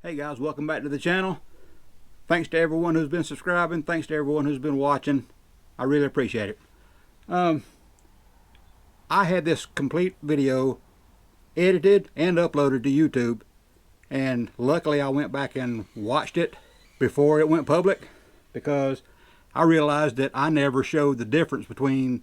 Hey guys, welcome back to the channel. Thanks to everyone who's been subscribing. Thanks to everyone who's been watching. I really appreciate it. I had this complete video edited and uploaded to YouTube, and luckily I went back and watched it before it went public, because I realized that I never showed the difference between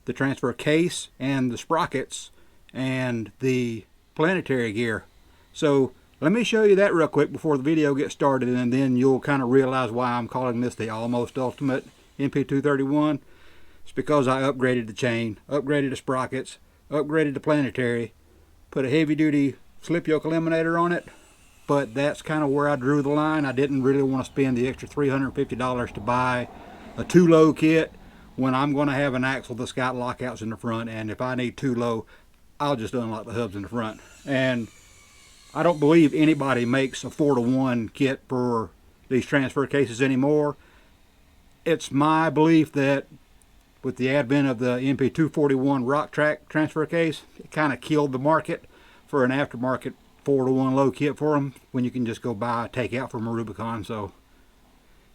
the transfer case and the sprockets and the planetary gear. So let me show you that real quick before the video gets started, and then you'll kind of realize why I'm calling this the Almost Ultimate NP231. It's because I upgraded the chain, upgraded the sprockets, upgraded the planetary, put a heavy-duty slip yoke eliminator on it, but that's kind of where I drew the line. I didn't really want to spend the extra $350 to buy a too-low kit when I'm going to have an axle that's got lockouts in the front, and if I need too low, I'll just unlock the hubs in the front. And I don't believe anybody makes a 4-to-1 kit for these transfer cases anymore. It's my belief that with the advent of the NP241 rock track transfer case, it kind of killed the market for an aftermarket 4-to-1 low kit for them when you can just go buy a takeout from a Rubicon. So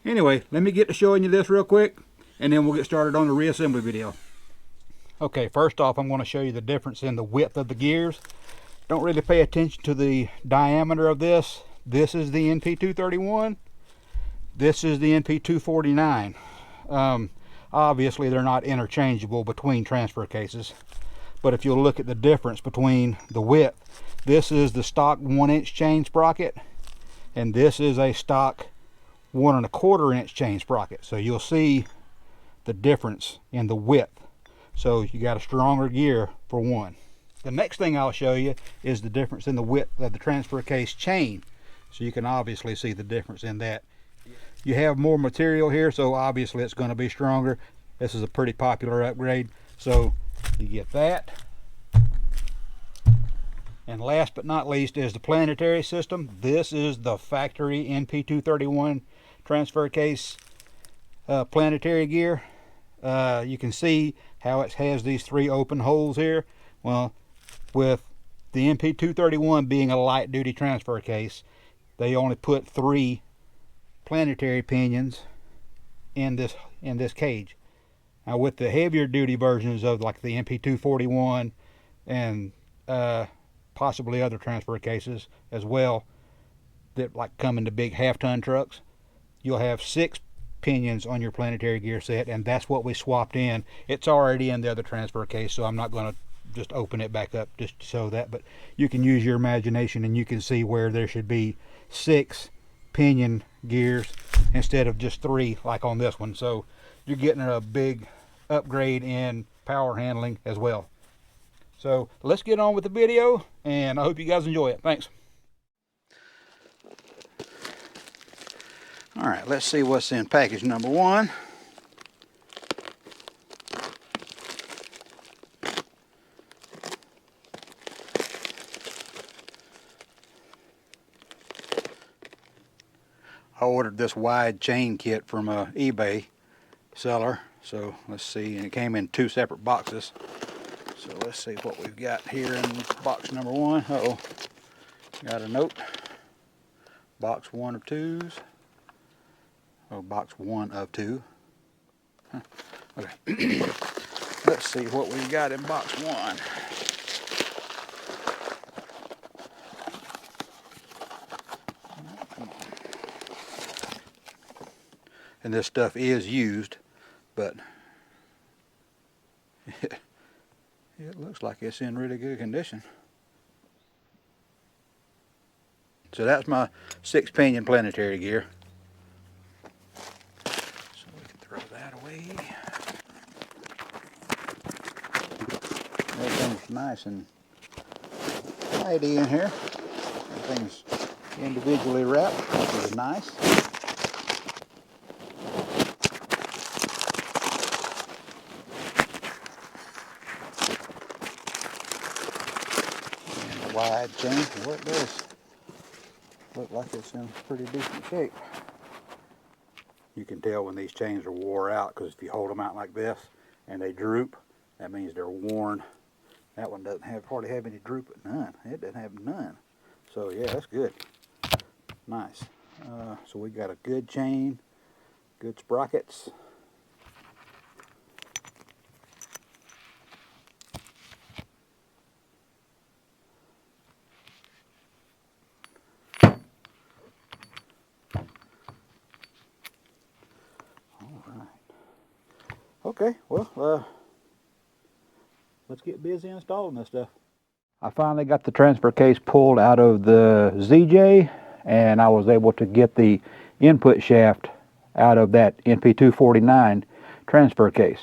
anyway, let me get to showing you this real quick, and then we'll get started on the reassembly video. Okay, first off, I'm going to show you the difference in the width of the gears. Don't really pay attention to the diameter of this. This is the NP231. This is the NP249. Obviously, they're not interchangeable between transfer cases. But if you'll look at the difference between the width, this is the stock 1-inch chain sprocket, and this is a stock 1 1/4 inch chain sprocket. So you'll see the difference in the width. So you got a stronger gear for one. The next thing I'll show you is the difference in the width of the transfer case chain. So you can obviously see the difference in that. You have more material here, so obviously it's going to be stronger. This is a pretty popular upgrade. So you get that. And last but not least is the planetary system. This is the factory NP231 transfer case planetary gear. You can see how it has these 3 open holes here. Well, with the NP231 being a light duty transfer case, they only put 3 planetary pinions in this cage. Now with the heavier duty versions of like the NP241 and possibly other transfer cases as well that like come into big half-ton trucks, you'll have 6 pinions on your planetary gear set, and that's what we swapped in. It's already in the other transfer case, so I'm not going to just open it back up just to show that, but you can use your imagination and you can see where there should be 6 pinion gears instead of just 3 like on this one. So you're getting a big upgrade in power handling as well. So let's get on with the video, and I hope you guys enjoy it. Thanks. All right, let's see what's in package number 1. I ordered this wide chain kit from a eBay seller, so let's see, and it came in 2 separate boxes. So let's see what we've got here in box number 1. Uh-oh, got a note. Box 1 of 2s. Oh, box 1 of 2. Huh. Okay, let's see what we've got in box 1. And this stuff is used, but it looks like it's in really good condition. So that's my 6 pinion planetary gear. So we can throw that away. Everything's nice and tidy in here. Everything's individually wrapped, which is nice. Wide chain, well, it does look like it's in pretty decent shape. You can tell when these chains are wore out, because if you hold them out like this and they droop, that means they're worn. That one doesn't hardly have any droop, none. It doesn't have none. So yeah, that's good. Nice. So we got a good chain, good sprockets. Okay, well, let's get busy installing this stuff. I finally got the transfer case pulled out of the ZJ, and I was able to get the input shaft out of that NP231 transfer case.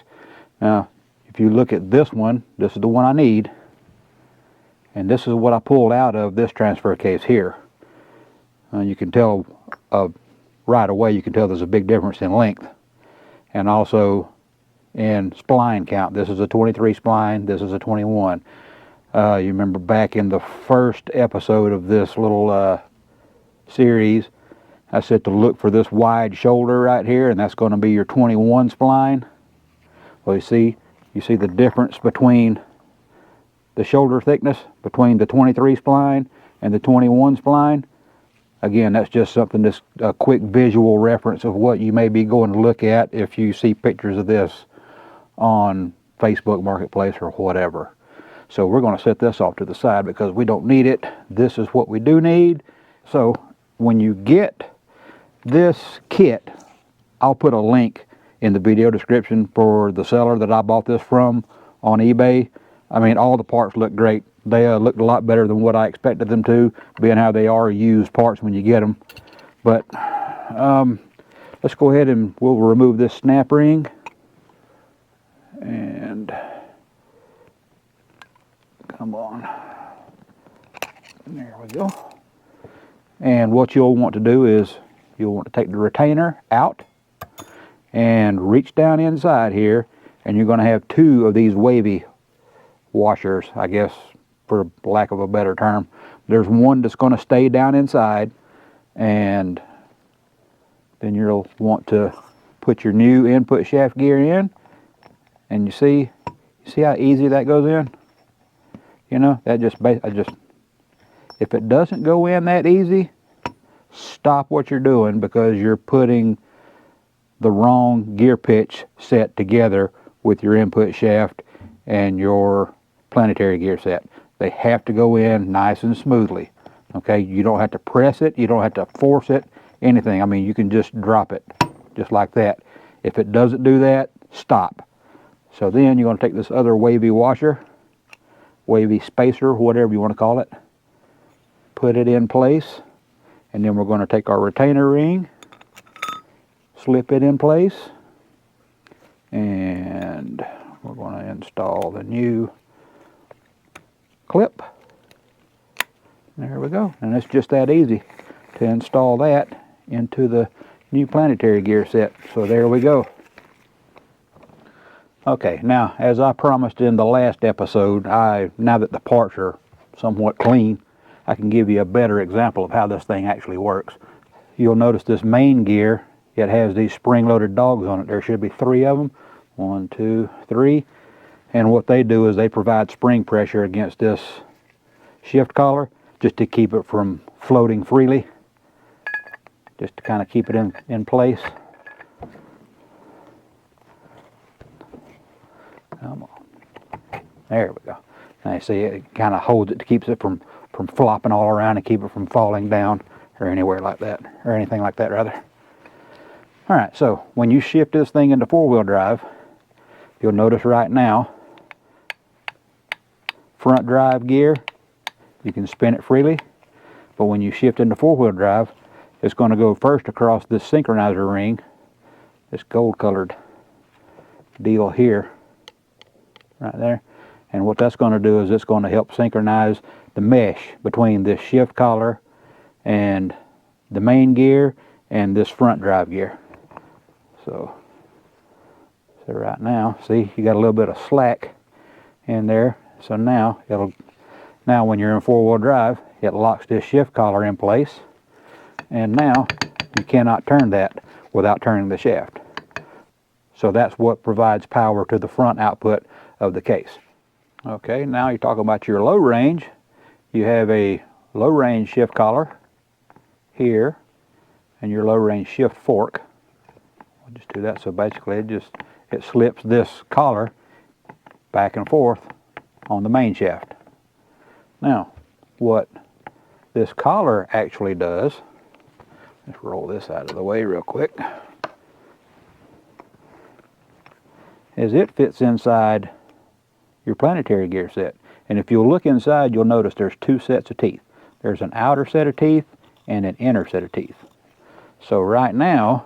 Now, if you look at this one, this is the one I need, and this is what I pulled out of this transfer case here. You can tell right away, you can tell there's a big difference in length, and also in spline count. This is a 23 spline, this is a 21. You remember back in the first episode of this little series, I said to look for this wide shoulder right here, and that's going to be your 21 spline. Well, you see the difference between the shoulder thickness between the 23 spline and the 21 spline. Again, that's just something, just a quick visual reference of what you may be going to look at if you see pictures of this on Facebook Marketplace or whatever. So we're going to set this off to the side because we don't need it. This is what we do need. So when you get this kit, I'll put a link in the video description for the seller that I bought this from on eBay. I mean, all the parts look great. They looked a lot better than what I expected them to, being how they are used parts when you get them. But let's go ahead and we'll remove this snap ring. And come on. There we go. And what you'll want to do is you'll want to take the retainer out and reach down inside here, and you're going to have two of these wavy washers, I guess, for lack of a better term. There's one that's going to stay down inside, and then you'll want to put your new input shaft gear in, and you see how easy that goes in? You know, that if it doesn't go in that easy, stop what you're doing, because you're putting the wrong gear pitch set together with your input shaft and your planetary gear set. They have to go in nice and smoothly. Okay, you don't have to press it, you don't have to force it, anything. I mean, you can just drop it just like that. If it doesn't do that, stop. So then you're going to take this other wavy washer, wavy spacer, whatever you want to call it, put it in place, and then we're going to take our retainer ring, slip it in place, and we're going to install the new clip. There we go. And it's just that easy to install that into the new planetary gear set. So there we go. Okay, now as I promised in the last episode, now that the parts are somewhat clean, I can give you a better example of how this thing actually works. You'll notice this main gear, it has these spring-loaded dogs on it. There should be 3 of them. 1, 2, 3. And what they do is they provide spring pressure against this shift collar just to keep it from floating freely, just to kind of keep it in place. Come on. There we go. Now you see it kind of holds it, to keeps it from flopping all around and keep it from falling down or anywhere like that, or anything like that rather. Alright, so when you shift this thing into 4-wheel drive, you'll notice right now, front drive gear, you can spin it freely, but when you shift into 4-wheel drive, it's going to go first across this synchronizer ring, this gold colored deal here, right there. And what that's going to do is it's going to help synchronize the mesh between this shift collar and the main gear and this front drive gear. So right now, see, you got a little bit of slack in there. So now when you're in 4-wheel drive, it locks this shift collar in place, and now you cannot turn that without turning the shaft. So that's what provides power to the front output of the case. Okay, now you're talking about your low range. You have a low range shift collar here and your low range shift fork. I'll just do that. So basically it slips this collar back and forth on the main shaft. Now, what this collar actually does, let's roll this out of the way real quick, is it fits inside your planetary gear set. And if you'll look inside, you'll notice there's two sets of teeth. There's an outer set of teeth and an inner set of teeth. So right now,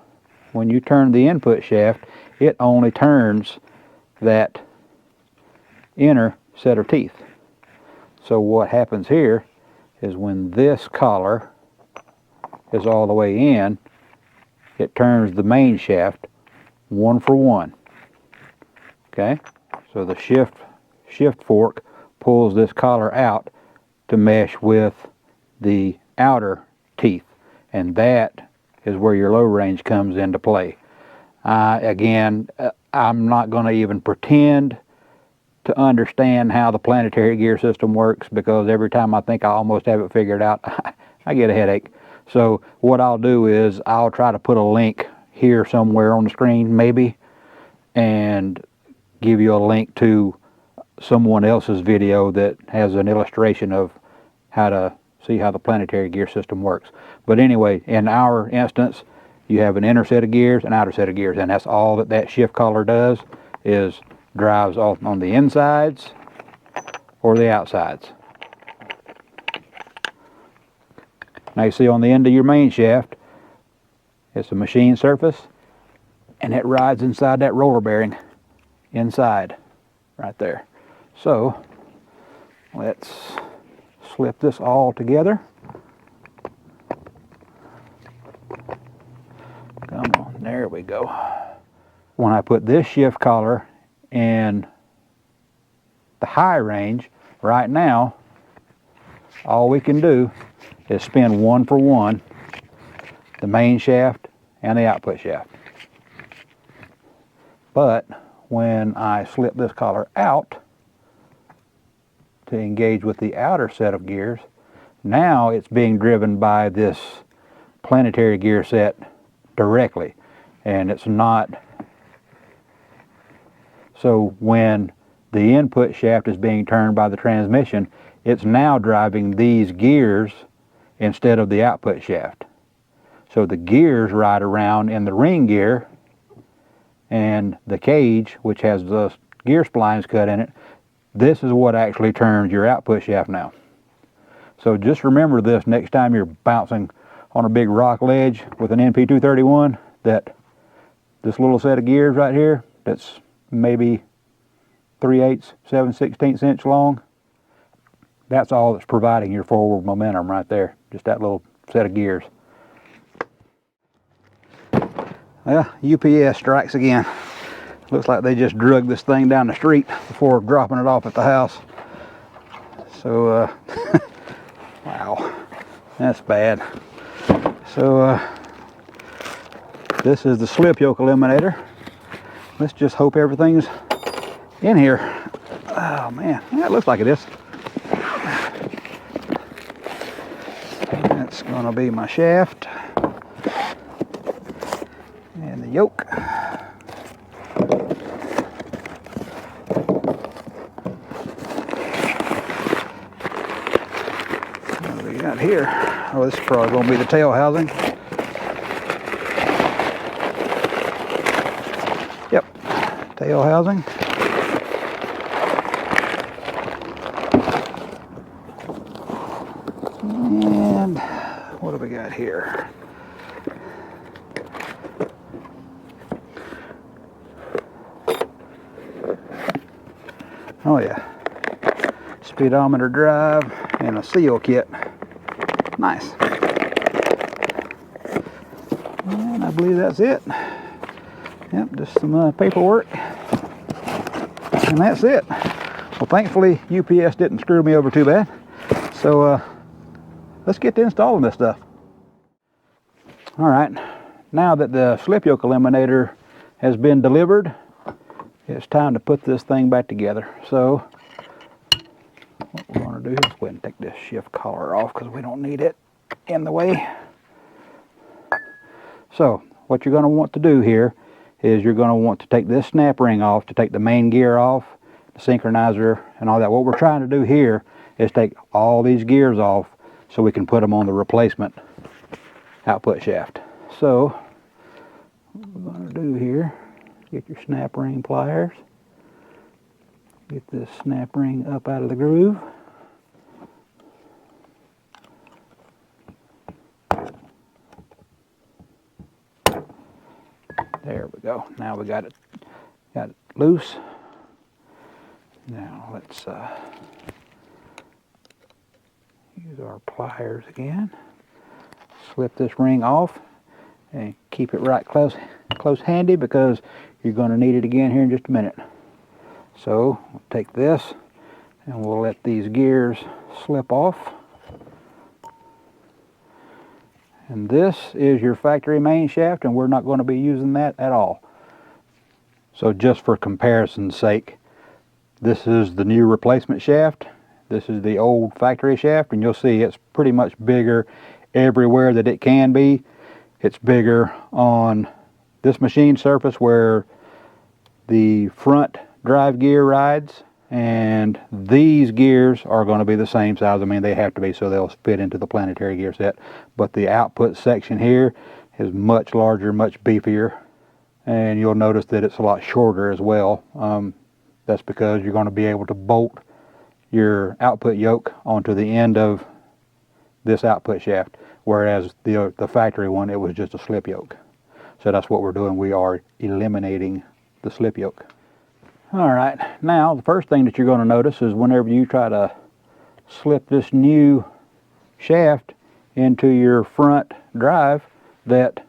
when you turn the input shaft, it only turns that inner set of teeth. So what happens here is when this collar is all the way in, it turns the main shaft 1 for 1. Okay? So the shift fork pulls this collar out to mesh with the outer teeth, and that is where your low range comes into play. Again, I'm not going to even pretend to understand how the planetary gear system works, because every time I think I almost have it figured out, I get a headache. So what I'll do is I'll try to put a link here somewhere on the screen maybe, and give you a link to someone else's video that has an illustration of how to see how the planetary gear system works. But anyway, in our instance, you have an inner set of gears, an outer set of gears, and that's all that shift collar does, is drives off on the insides or the outsides. Now you see on the end of your main shaft, it's a machine surface, and it rides inside that roller bearing inside right there. So let's slip this all together. Come on, there we go. When I put this shift collar in the high range, right now, all we can do is spin 1 for 1, the main shaft and the output shaft. But when I slip this collar out to engage with the outer set of gears, now it's being driven by this planetary gear set directly, and it's not. So when the input shaft is being turned by the transmission, it's now driving these gears instead of the output shaft. So the gears ride around in the ring gear, and the cage, which has the gear splines cut in it, this is what actually turns your output shaft now. So just remember this next time you're bouncing on a big rock ledge with an NP231, that this little set of gears right here, that's maybe 3/8, 7/16 inch long, that's all that's providing your forward momentum right there, just that little set of gears. Well, UPS strikes again. Looks like they just drug this thing down the street before dropping it off at the house. So, wow, that's bad. So, this is the slip yoke eliminator. Let's just hope everything's in here. Oh man, yeah, it looks like it is. That's gonna be my shaft and the yoke. What do we got here? Oh, this is probably gonna be the tail housing. Yep, tail housing. And what do we got here? Oh yeah, speedometer drive and a seal kit. Nice. And I believe that's it. Yep, just some paperwork. And that's it. Well, thankfully UPS didn't screw me over too bad. So let's get to installing this stuff. All right, now that the slip yoke eliminator has been delivered, it's time to put this thing back together. So what we're going to do is go ahead and take this shift collar off because we don't need it in the way. So what you're going to want to do here is you're going to want to take this snap ring off to take the main gear off, the synchronizer and all that. What we're trying to do here is take all these gears off so we can put them on the replacement output shaft. So what we're going to do here, get your snap ring pliers, get this snap ring up out of the groove. There we go. Now we got it loose. Now let's use our pliers again. Slip this ring off and keep it right close handy because you're going to need it again here in just a minute. So we'll take this and we'll let these gears slip off. And this is your factory main shaft, and we're not going to be using that at all. So just for comparison's sake, this is the new replacement shaft. This is the old factory shaft, and you'll see it's pretty much bigger everywhere that it can be. It's bigger on this machine surface where the front drive gear rides, and these gears are going to be the same size. I mean, they have to be so they'll fit into the planetary gear set. But the output section here is much larger, much beefier, and you'll notice that it's a lot shorter as well. That's because you're going to be able to bolt your output yoke onto the end of this output shaft, whereas the factory one, it was just a slip yoke. So that's what we're doing. We are eliminating the slip yoke. Alright, now the first thing that you're going to notice is whenever you try to slip this new shaft into your front drive, that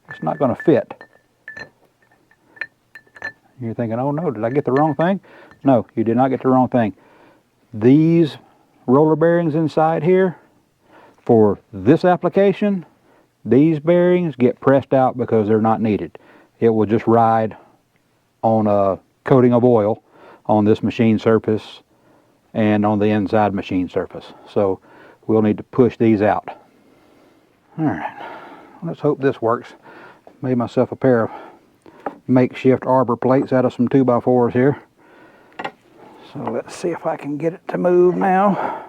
it's not going to fit. You're thinking, oh no, did I get the wrong thing? No, you did not get the wrong thing. These roller bearings inside here, for this application, these bearings get pressed out because they're not needed. It will just ride on a coating of oil on this machine surface and on the inside machine surface. So we'll need to push these out. Alright, let's hope this works. Made myself a pair of makeshift arbor plates out of some 2x4s here. So let's see if I can get it to move now.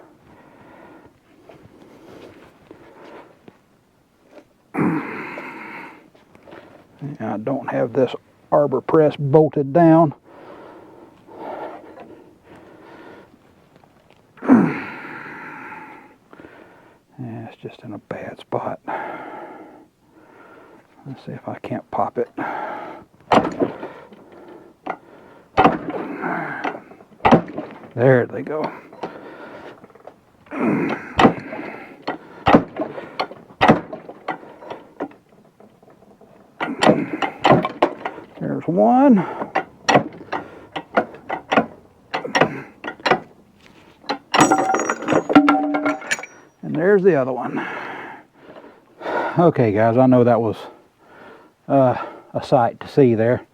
I don't have this arbor press bolted down. Yeah, it's just in a bad spot. Let's see if I can't pop it. There they go. There's one. And there's the other one. Okay guys, I know that was a sight to see there,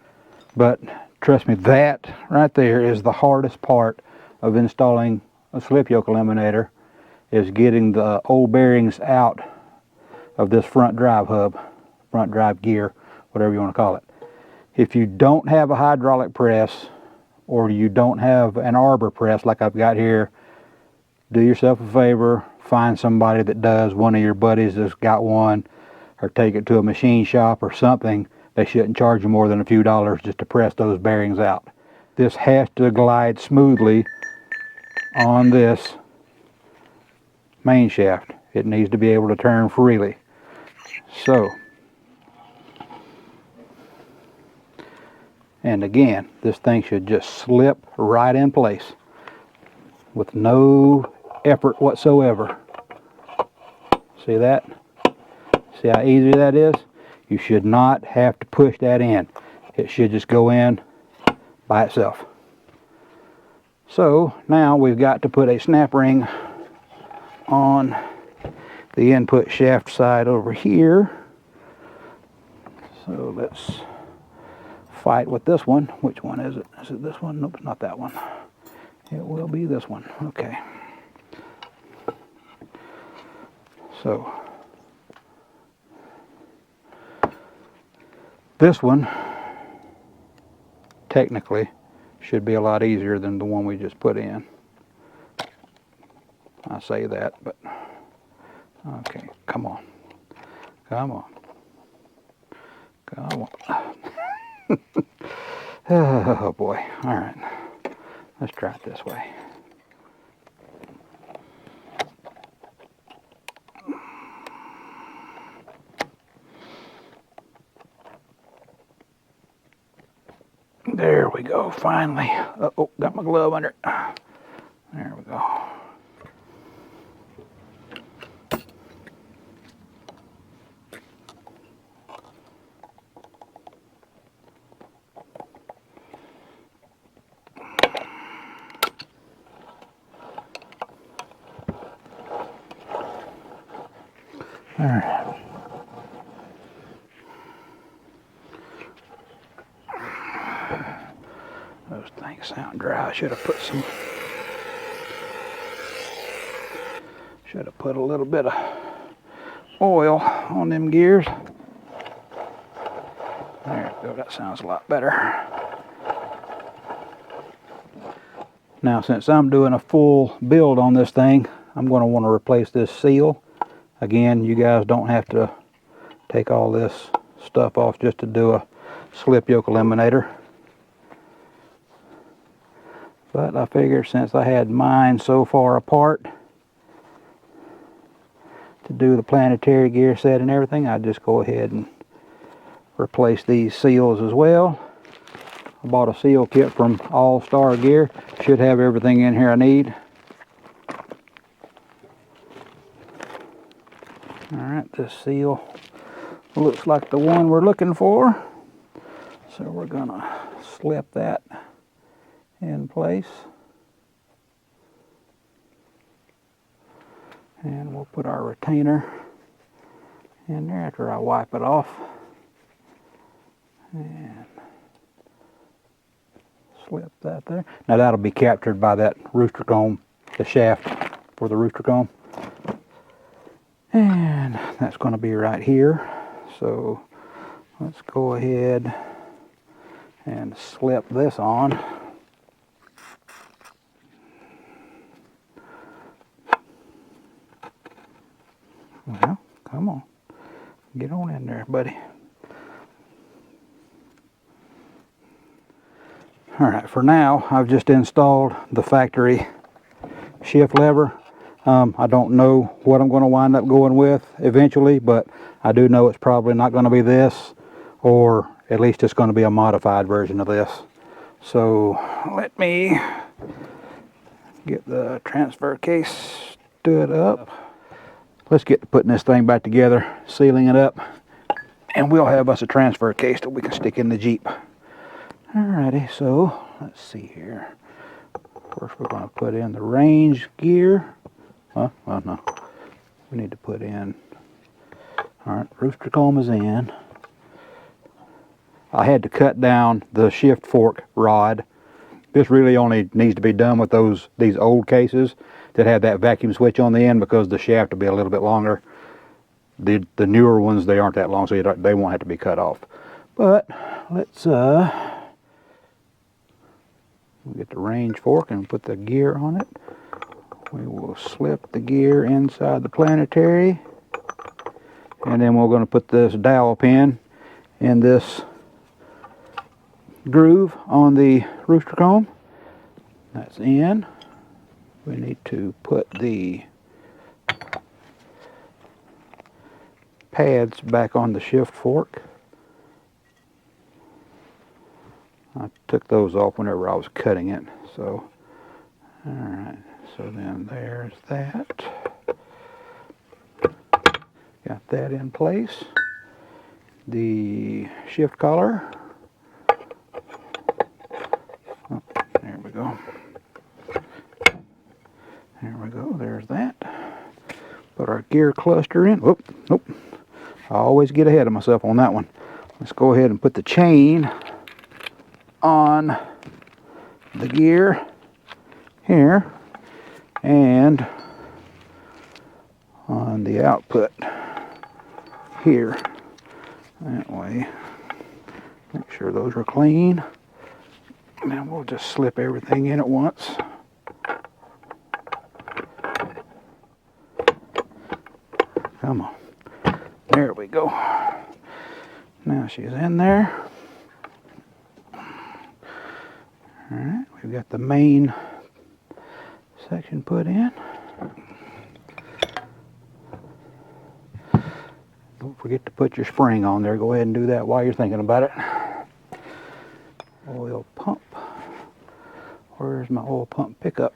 but trust me, that right there is the hardest part of installing a slip yoke eliminator, is getting the old bearings out of this front drive hub, front drive gear, whatever you want to call it. If you don't have a hydraulic press, or you don't have an arbor press like I've got here, do yourself a favor, find somebody that does, one of your buddies that's got one, or take it to a machine shop or something. They shouldn't charge you more than a few dollars just to press those bearings out. This has to glide smoothly on this main shaft. It needs to be able to turn freely. So, and again, this thing should just slip right in place with no effort whatsoever. See that? See how easy that is? You should not have to push that in. It should just go in by itself. So now we've got to put a snap ring on the input shaft side over here. So let's fight with this one. Which one is it? Is it this one? Nope, not that one. It will be this one. Okay. So This one technically should be a lot easier than the one we just put in. I say that, but okay, come on. Come on. Come on. Oh boy. All right. Let's try it this way. There we go, finally. Uh-oh, got my glove under it. There we go. All right. Those things sound dry. I should have put a little bit of oil on them gears. There we go, that sounds a lot better. Now, since I'm doing a full build on this thing, I'm going to want to replace this seal. Again, you guys don't have to take all this stuff off just to do a slip yoke eliminator. But I figured since I had mine so far apart to do the planetary gear set and everything, I'd just go ahead and replace these seals as well. I bought a seal kit from All Star Gear. Should have everything in here I need. Alright, this seal looks like the one we're looking for. So we're gonna slip that in place. And we'll put our retainer in there after I wipe it off. And slip that there. Now that'll be captured by that rooster comb, the shaft for the rooster comb. And that's going to be right here. So let's go ahead and slip this on. Well, come on. Get on in there, buddy. Alright, for now, I've just installed the factory shift lever. I don't know what I'm going to wind up going with eventually, but I do know it's probably not going to be this, or at least it's going to be a modified version of this. So let me get the transfer case stood up. Let's get to putting this thing back together, sealing it up, and we'll have us a transfer case that we can stick in the Jeep. Alrighty, so let's see here. First we're going to put in the range gear. Well, no. We need to put in... Alright, rooster comb is in. I had to cut down the shift fork rod. This really only needs to be done with these old cases that have that vacuum switch on the end, because the shaft will be a little bit longer. The newer ones, they aren't that long, so they won't have to be cut off. But let's we'll get the range fork and put the gear on it. We will slip the gear inside the planetary, and then we're going to put this dowel pin in this groove on the rooster comb. That's in. We need to put the pads back on the shift fork. I took those off whenever I was cutting it. So, alright, so then there's that. Got that in place. The shift collar. Oh, there we go. There we go, there's that. Put our gear cluster in. Whoop, nope. I always get ahead of myself on that one. Let's go ahead and put the chain on the gear here and on the output here. That way Make sure those are clean. And then we'll just slip everything in at once. Come on. There we go. Now she's in there. Alright, we've got the main section put in. Don't forget to put your spring on there. Go ahead and do that while you're thinking about it. Oil pump. Where's my oil pump pickup?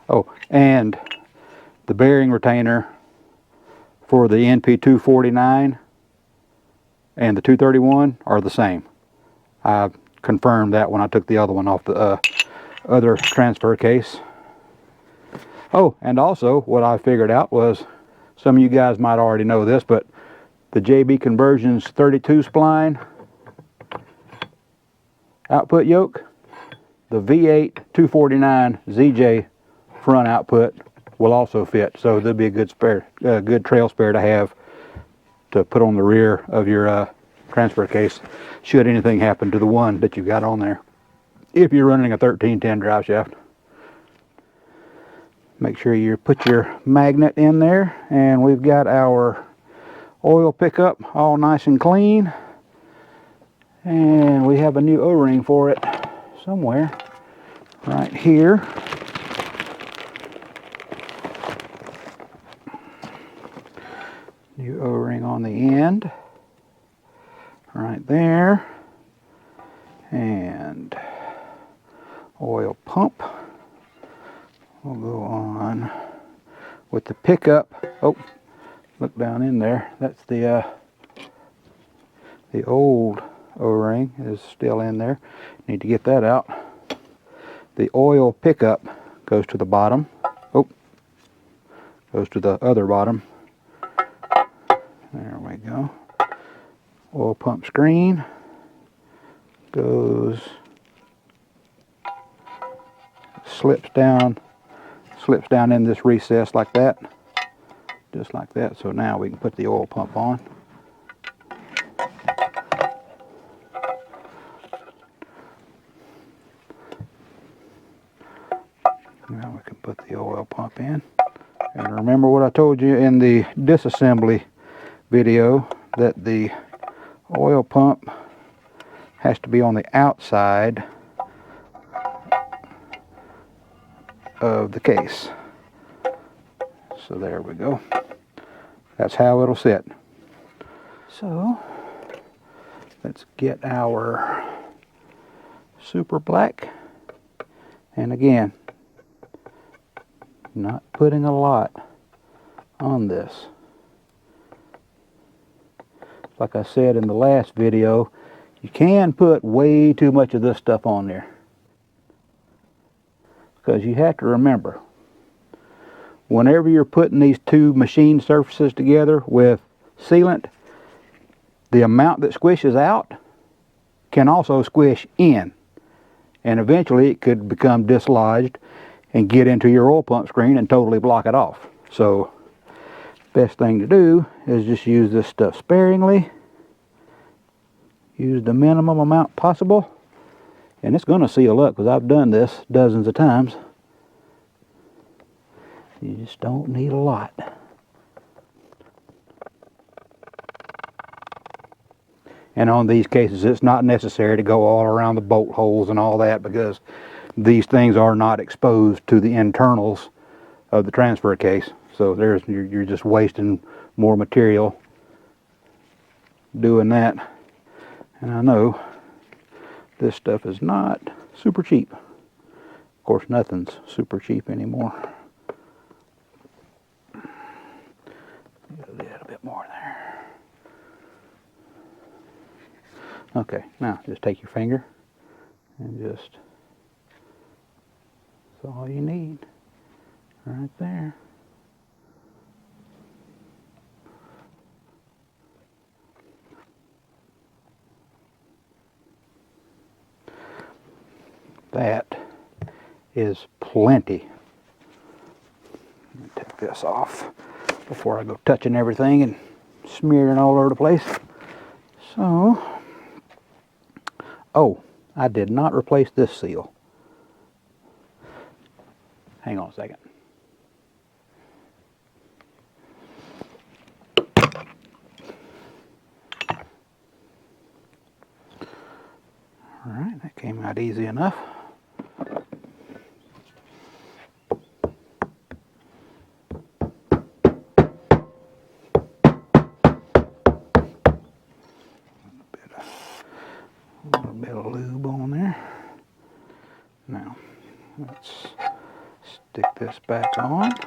Oh, and the bearing retainer for the NP249 and the 231 are the same. I confirmed that when I took the other one off the other transfer case. Oh, and also what I figured out was, some of you guys might already know this, but the JB Conversions 32 spline output yoke, the V8 249 ZJ front output will also fit. So there'll be a good spare, good trail spare to have to put on the rear of your transfer case should anything happen to the one that you got on there, if you're running a 1310 drive shaft. Make sure you put your magnet in there, and we've got our oil pickup all nice and clean, and we have a new O-ring for it somewhere right here. New O-ring on the end right there, and oil pump will go on with the pickup. Oh, look down in there. That's the old O-ring is still in there. Need to get that out. The oil pickup goes to the bottom. Oh, goes to the other bottom. There we go. Oil pump screen goes, slips down in this recess like that, just like that. So now we can put the oil pump on. Now we can put the oil pump in. And remember what I told you in the disassembly video, that the oil pump has to be on the outside of the case. So there we go. That's how it'll sit. So let's get our super black, and again, not putting a lot on this. Like I said in the last video, you can put way too much of this stuff on there, because you have to remember, whenever you're putting these two machine surfaces together with sealant, the amount that squishes out can also squish in, and eventually it could become dislodged and get into your oil pump screen and totally block it off. So best thing to do is just use this stuff sparingly, use the minimum amount possible, and it's going to seal up, because I've done this dozens of times. You just don't need a lot. And on these cases, it's not necessary to go all around the bolt holes and all that, because these things are not exposed to the internals of the transfer case. So you're just wasting more material doing that. And I know this stuff is not super cheap. Of course, nothing's super cheap anymore. A little bit more there. Okay, now just take your finger and just, that's all you need right there. That is plenty. Let me take this off before I go touching everything and smearing all over the place. So, oh, I did not replace this seal. Hang on a second. All right, that came out easy enough. A little bit of lube on there. Now, let's stick this back on. A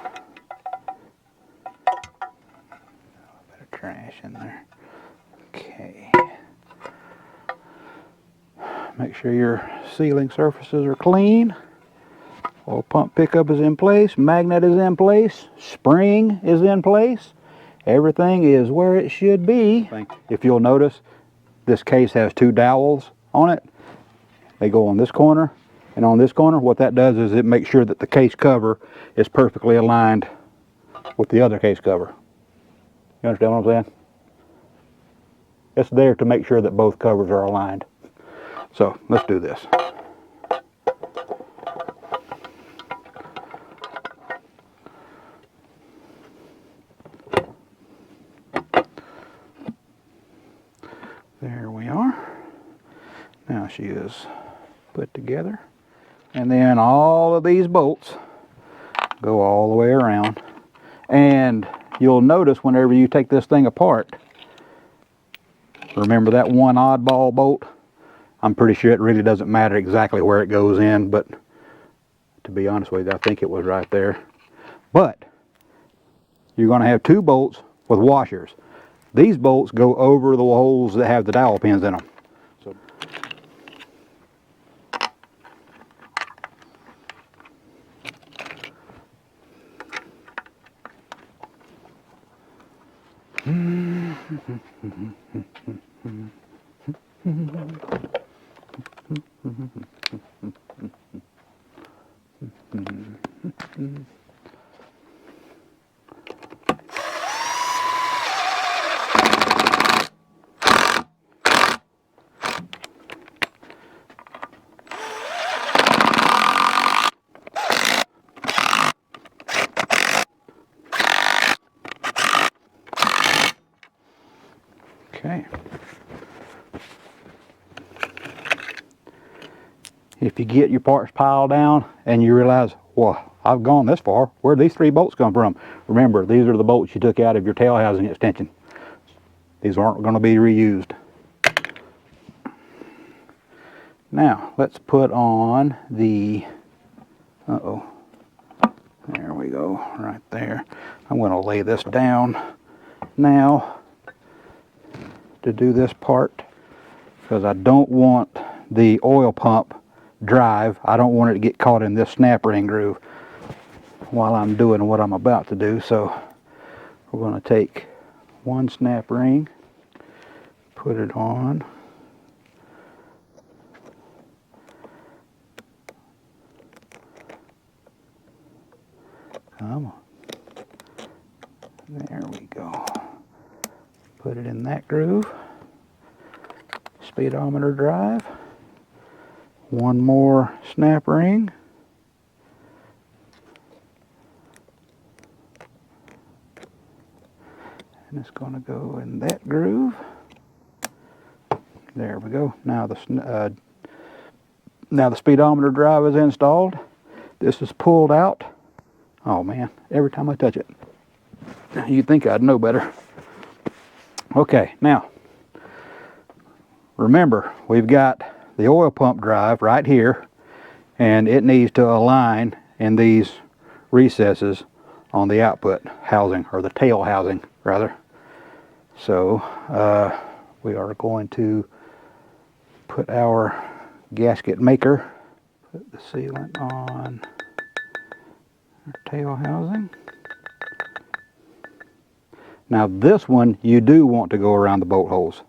bit of trash in there. Okay. Make sure your sealing surfaces are clean. Oil pump pickup is in place. Magnet is in place. Spring is in place. Everything is where it should be. If you'll notice, this case has two dowels on it. They go on this corner and on this corner. What that does is it makes sure that the case cover is perfectly aligned with the other case cover. You understand what I'm saying? It's there to make sure that both covers are aligned. So let's do this. There we are. Now she is put together. And then all of these bolts go all the way around. And you'll notice whenever you take this thing apart, remember that one oddball bolt? I'm pretty sure it really doesn't matter exactly where it goes in, but to be honest with you, I think it was right there. But you're going to have two bolts with washers. These bolts go over the holes that have the dowel pins in them. So okay. If you get your parts piled down and you realize, well, I've gone this far, where'd these three bolts come from? Remember, these are the bolts you took out of your tail housing extension. These aren't going to be reused. Now, let's put on the, there we go, right there. I'm going to lay this down now to do this part because I don't want the oil pump drive, I don't want it to get caught in this snap ring groove while I'm doing what I'm about to do. So we're going to take one snap ring, put it on, come on, there we go, put it in that groove, speedometer drive, one more snap ring, and it's going to go in that groove. There we go. Now the speedometer drive is installed. This is pulled out. Oh man, every time I touch it. You'd think I'd know better. Okay, now remember, we've got the oil pump drive right here, and it needs to align in these recesses on the output housing, or the tail housing rather. So we are going to put our gasket maker, put the sealant on our tail housing. Now this one you do want to go around the bolt holes.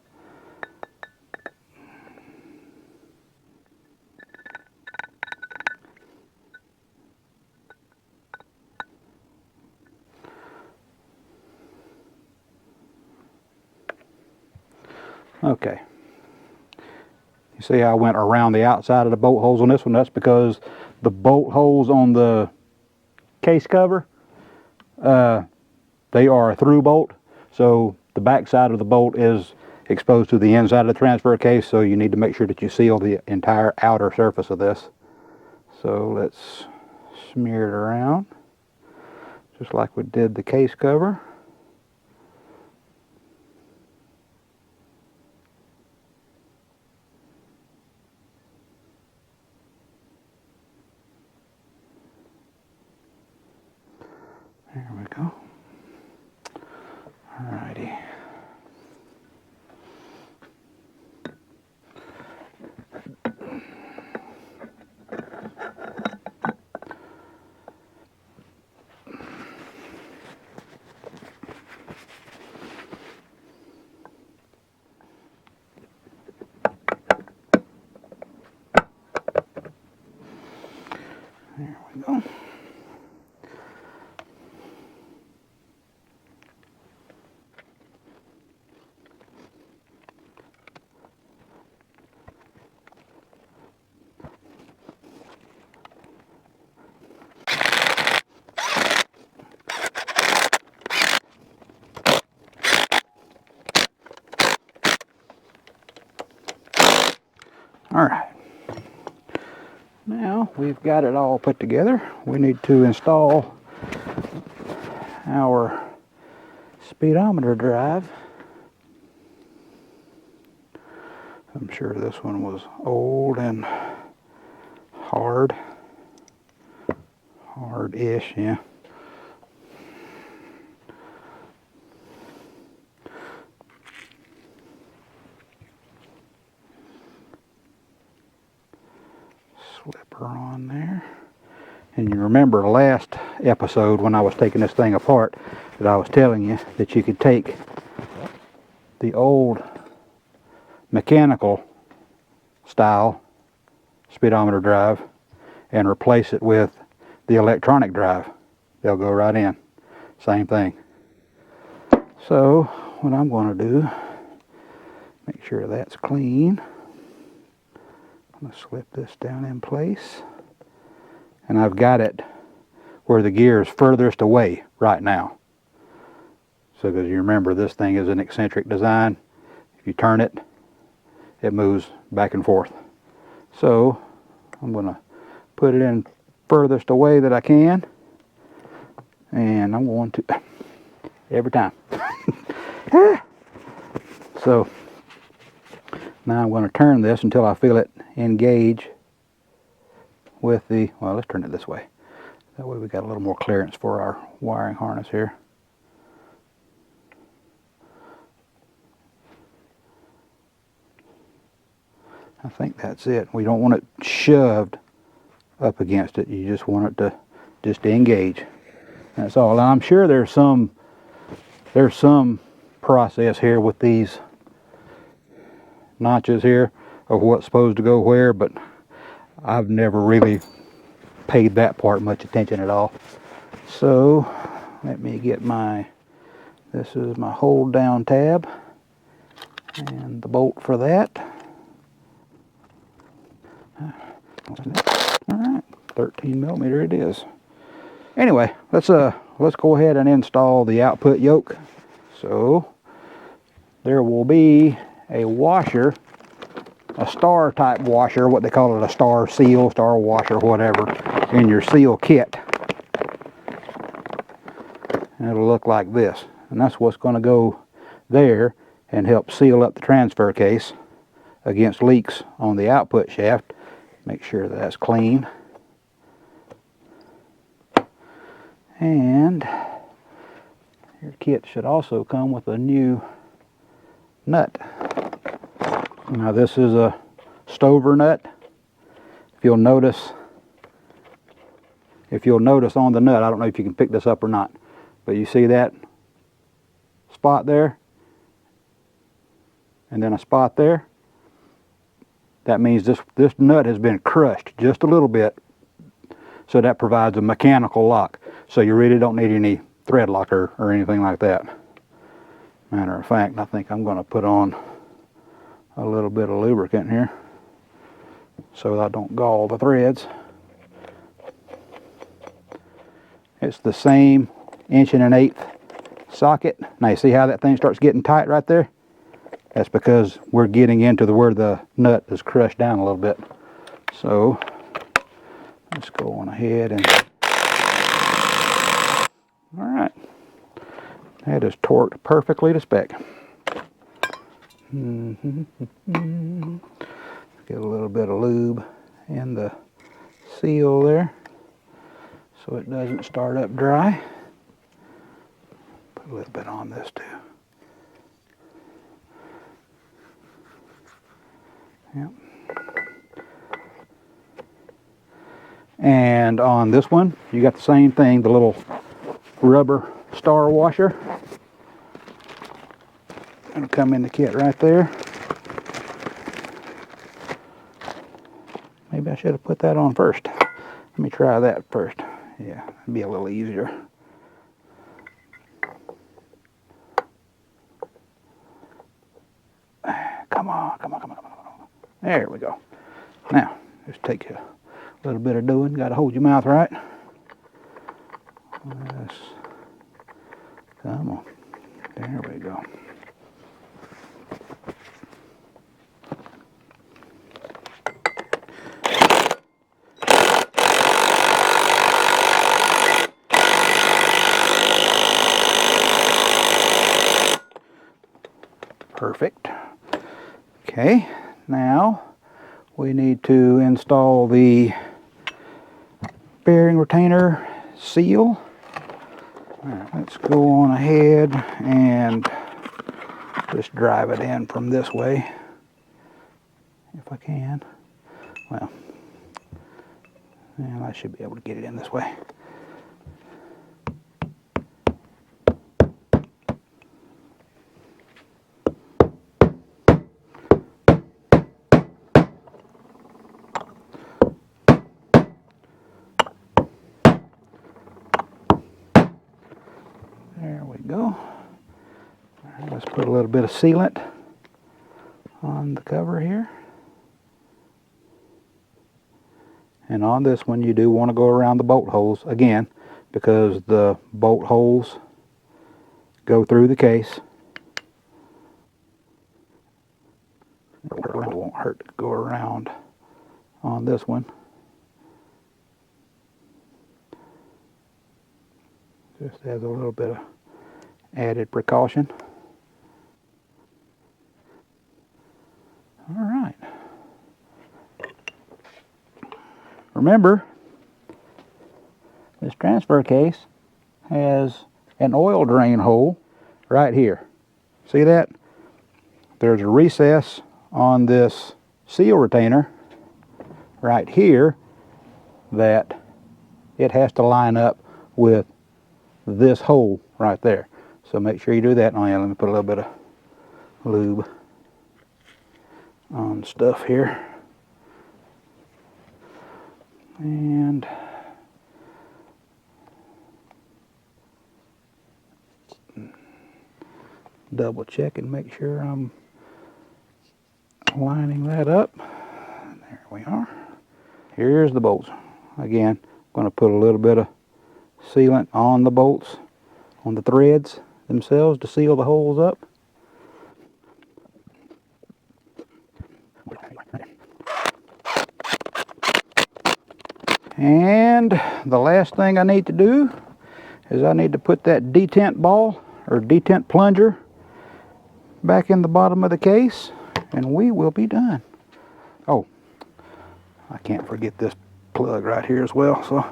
Okay. You see how I went around the outside of the bolt holes on this one? That's because the bolt holes on the case cover, they are a through bolt, so the back side of the bolt is exposed to the inside of the transfer case, so you need to make sure that you seal the entire outer surface of this. So let's smear it around just like we did the case cover. There we go. Alrighty. There we go. All right. Now we've got it all put together. We need to install our speedometer drive. I'm sure this one was old and hard-ish, yeah. Slip her on there. And you remember last episode when I was taking this thing apart that I was telling you that you could take the old mechanical style speedometer drive and replace it with the electronic drive. They'll go right in. Same thing. So what I'm going to do, make sure that's clean. I'm going to slip this down in place. And I've got it where the gear is furthest away right now. So because you remember this thing is an eccentric design. If you turn it, it moves back and forth. So I'm going to put it in furthest away that I can. And I'm going to, every time. So now I'm going to turn this until I feel it engage with the, well, let's turn it this way. That way we got a little more clearance for our wiring harness here. I think that's it. We don't want it shoved up against it. You just want it to just engage. That's all. And I'm sure there's some process here with these notches here of what's supposed to go where, but I've never really paid that part much attention at all. So let me get my, this is my hold down tab and the bolt for that. Alright, 13 millimeter it is. Anyway, let's go ahead and install the output yoke. So there will be a washer, a star type washer, what they call it, a star seal, star washer, whatever, in your seal kit. And it'll look like this. And that's what's going to go there and help seal up the transfer case against leaks on the output shaft. Make sure that's clean. And your kit should also come with a new nut. Now this is a Stover nut. If you'll notice on the nut, I don't know if you can pick this up or not, but you see that spot there and then a spot there? That means this nut has been crushed just a little bit, so that provides a mechanical lock. So you really don't need any thread locker or anything like that. Matter of fact, I think I'm going to put on a little bit of lubricant here so I don't gall the threads. It's the same 1 1/8" socket. Now you see how that thing starts getting tight right there? That's because we're getting into where the nut is crushed down a little bit. So let's go on ahead and, all right, that is torqued perfectly to spec. Get a little bit of lube in the seal there so it doesn't start up dry. Put a little bit on this too. Yep. And on this one, you got the same thing, the little rubber star washer. It'll come in the kit right there. Maybe I should have put that on first. Let me try that first. Yeah, it'd be a little easier. Come on, come on, come on, come on, come on. There we go. Now, just take a little bit of doing. Got to hold your mouth right. Yes. Come on. There we go. Perfect. Okay, now we need to install the bearing retainer seal. All right, let's go on ahead and just drive it in from this way, if I can. Well, I should be able to get it in this way. There we go. Let's put a little bit of sealant on the cover here. And on this one you do want to go around the bolt holes again, because the bolt holes go through the case. It won't hurt to go around on this one. Just as a little bit of added precaution. All right. Remember, this transfer case has an oil drain hole right here. See that? There's a recess on this seal retainer right here that it has to line up with this hole right there. So make sure you do that. Oh yeah, let me put a little bit of lube on stuff here. And double check and make sure I'm lining that up. There we are. Here's the bolts. Again, I'm going to put a little bit of sealant on the bolts, on the threads themselves to seal the holes up. And the last thing I need to do is I need to put that detent ball or detent plunger back in the bottom of the case, and we will be done. Oh, I can't forget this plug right here as well. So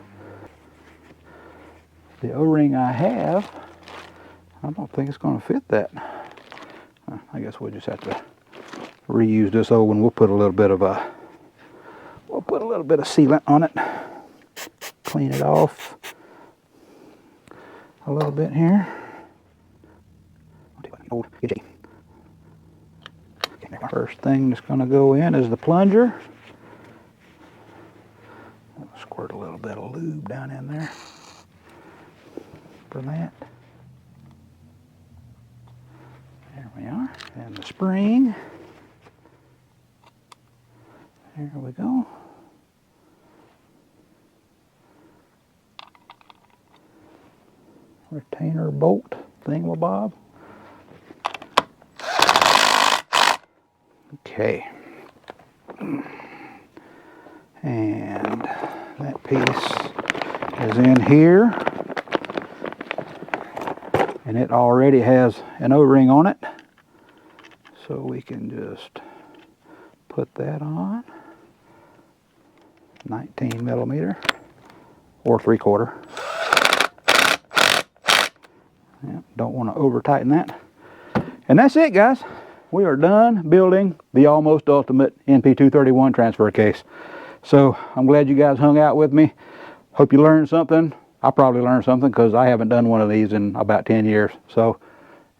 the O-ring I have, I don't think it's going to fit that. I guess we'll just have to reuse this old one. We'll put a little bit of sealant on it. Clean it off a little bit here. First thing that's going to go in is the plunger. I'll squirt a little bit of lube down in there for that. There we are. And the spring. There we go. Retainer bolt thingamabob. Okay. And that piece is in here. And it already has an O-ring on it. So we can just put that on. 19 millimeter or 3/4. Yep, don't want to over tighten that. And that's it, guys. We are done building the almost ultimate NP231 transfer case. So I'm glad you guys hung out with me. Hope you learned something. I probably learned something because I haven't done one of these in about 10 years. So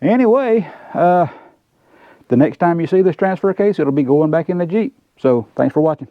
anyway, the next time you see this transfer case, it'll be going back in the Jeep. So thanks for watching.